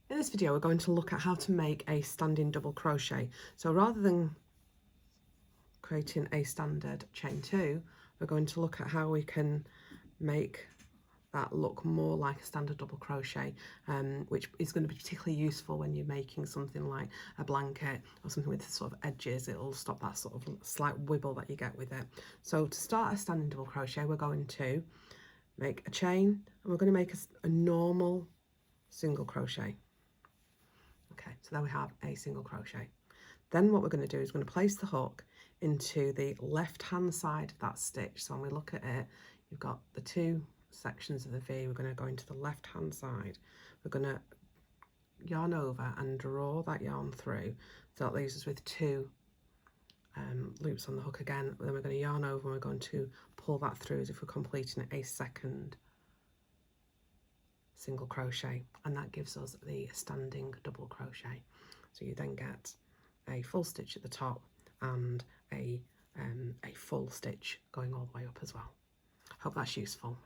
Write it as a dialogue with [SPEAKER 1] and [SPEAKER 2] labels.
[SPEAKER 1] In this video we're going to look at how to make a standing double crochet. So rather than creating a standard chain 2, we're going to look at how we can make that look more like a standard double crochet, which is going to be particularly useful when you're making something like a blanket or something with sort of edges. It'll stop that sort of slight wibble that you get with it. So to start a standing double crochet, we're going to make a chain and we're going to make a normal single crochet. Okay, so there we have a single crochet. Then what we're going to do is we're going to place the hook into the left hand side of that stitch. So when we look at it, you've got the two sections of the V. We're going to go into the left hand side. We're going to yarn over and draw that yarn through, so that leaves us with two loops on the hook again. Then we're going to yarn over and we're going to pull that through as if we're completing a second single crochet, and that gives us the standing double crochet. So you then get a full stitch at the top and a full stitch going all the way up as well. Hope that's useful.